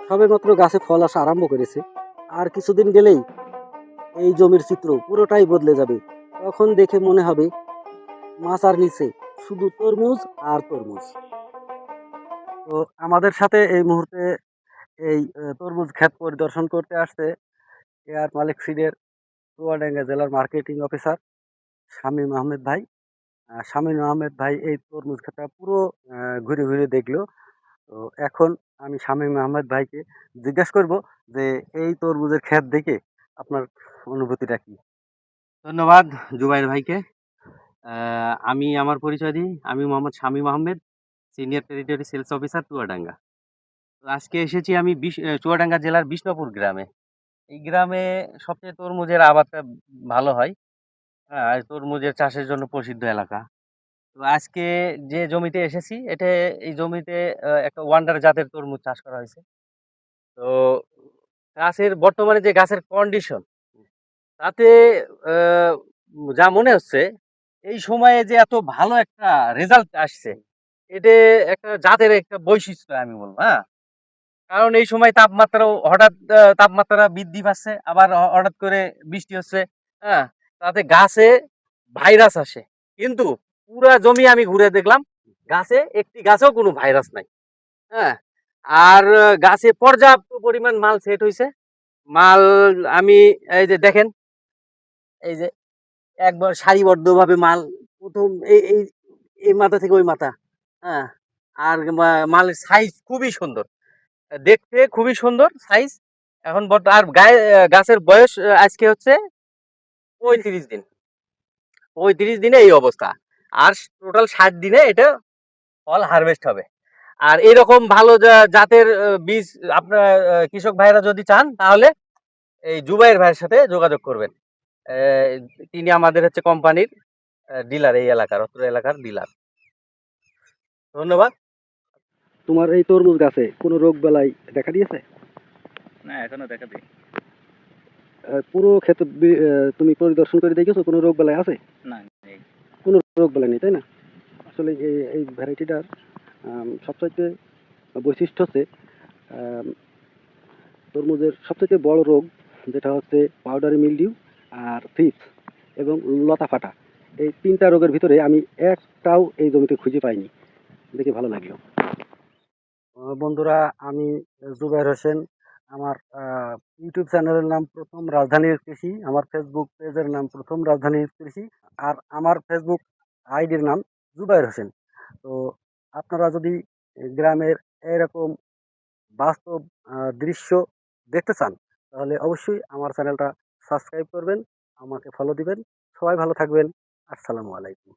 সবেমাত্র গাছে ফল আসা আরম্ভ করেছে। আর কিছুদিন গেলেই এই জমির চিত্র পুরোটাই বদলে যাবে। তখন দেখে মনে হবে মাচার নিচে শুধু তরমুজ আর তরমুজ। তো আমাদের সাথে এই মুহূর্তে এই তরমুজ ক্ষেত পরিদর্শন করতে আসছে এয়ার মালিক সিডের চুয়াডাঙ্গা জেলার মার্কেটিং অফিসার শামীম আহমেদ ভাই। শামীম আহমেদ ভাই এই তরমুজ ক্ষেতটা পুরো ঘুরে ঘুরে দেখলো। তো এখন আমি শামীম আহমেদ ভাইকে জিজ্ঞাসা করব যে এই তরমুজের ক্ষেত দেখে আপনার অনুভূতিটা কি? ধন্যবাদ জুবাইর ভাইকে। আমি আমার পরিচয় দিই। আমি Mohammad Shamim Ahmed, senior territory sales officer Chuadanga. তো আজকে এসেছি আমি চুয়াডাঙ্গা জেলার বিষ্ণুপুর গ্রামে। এই গ্রামে সবচেয়ে তরমুজের আবাদটা ভালো হয়। হ্যাঁ, আর তরমুজের চাষের জন্য প্রসিদ্ধ এলাকা। তো আজকে যে জমিতে এসেছি, এই জমিতে একটা ওয়ান্ডার জাতের তরমুজ চাষ করা হয়েছে। তো গাছের বর্তমানে যে গাছের কন্ডিশন, তাতে আহ, যা মনে হচ্ছে এই সময়ে যে এত ভালো একটা রেজাল্ট আসছে, এটা একটা জাতের একটা বৈশিষ্ট্য আমি বলবো। হ্যাঁ, কারণ এই সময় হঠাৎ তাপমাত্রা বৃদ্ধি পাচ্ছে, আবার হঠাৎ করে বৃষ্টি হচ্ছে। হ্যাঁ, তাতে গাছে ভাইরাস আসে, কিন্তু পুরা জমি আমি ঘুরে দেখলাম গাছে একটি গাছেও কোনো ভাইরাস নাই। হ্যাঁ, আর গাছে পর্যাপ্ত পরিমাণ মাল সেট হয়েছে। মাল আমি এই যে দেখেন, এই যে একবার সারিবদ্ধভাবে মাল, প্রথম এই এই এই মাথা থেকে ওই মাথা। হ্যাঁ, আর মালের সাইজ খুবই সুন্দর, দেখতে খুবই সুন্দর সাইজ। এখন আর গাছের বয়স আজকে হচ্ছে 35 দিন। 35 দিনে এই অবস্থা। আর টোটাল 60 দিনে এটা ফল হারভেস্ট হবে। আর এরকম ভালো জাতের বীজ আপনার কৃষক ভাইরা যদি চান, তাহলে এই জুবাইর ভাইয়ের সাথে যোগাযোগ করবেন। আহ, তিনি আমাদের হচ্ছে কোম্পানির ডিলার, এই এলাকার অত্র এলাকার ডিলার। ধন্যবাদ। তোমার এই তরমুজ গাছে কোনো রোগ বালাই দেখা দিয়েছে? না, এখনো দেখা দিই। পুরো ক্ষেত তুমি পরিদর্শন করে দেখেছো কোনো রোগ বালাই আছে? না, নেই। কোনো রোগ বালাই নেই, তাই না? আসলে এই এই ভ্যারাইটিটার সবচাইতে বৈশিষ্ট্য হচ্ছে আম, তরমুজের সবথেকে বড় রোগ যেটা হচ্ছে পাউডারি মিলডিউ আর থ্রিপস এবং লতা ফাটা। এই তিনটা রোগের ভিতরে আমি একটাও এই জমিতে খুঁজে পাইনি, দেখে ভালো লাগলো। বন্ধুরা, আমি জুবাইর হোসেন। আমার ইউটিউব চ্যানেলের নাম প্রথম রাজধানীর কৃষি, আমার ফেসবুক পেজের নাম প্রথম রাজধানীর কৃষি, আর আমার ফেসবুক আইডির নাম জুবাইর হোসেন। তো আপনারা যদি গ্রামের এরকম বাস্তব দৃশ্য দেখতে চান, তাহলে অবশ্যই আমার চ্যানেলটা সাবস্ক্রাইব করবেন, আমাকে ফলো দিবেন। সবাই ভালো থাকবেন। আসসালামু আলাইকুম।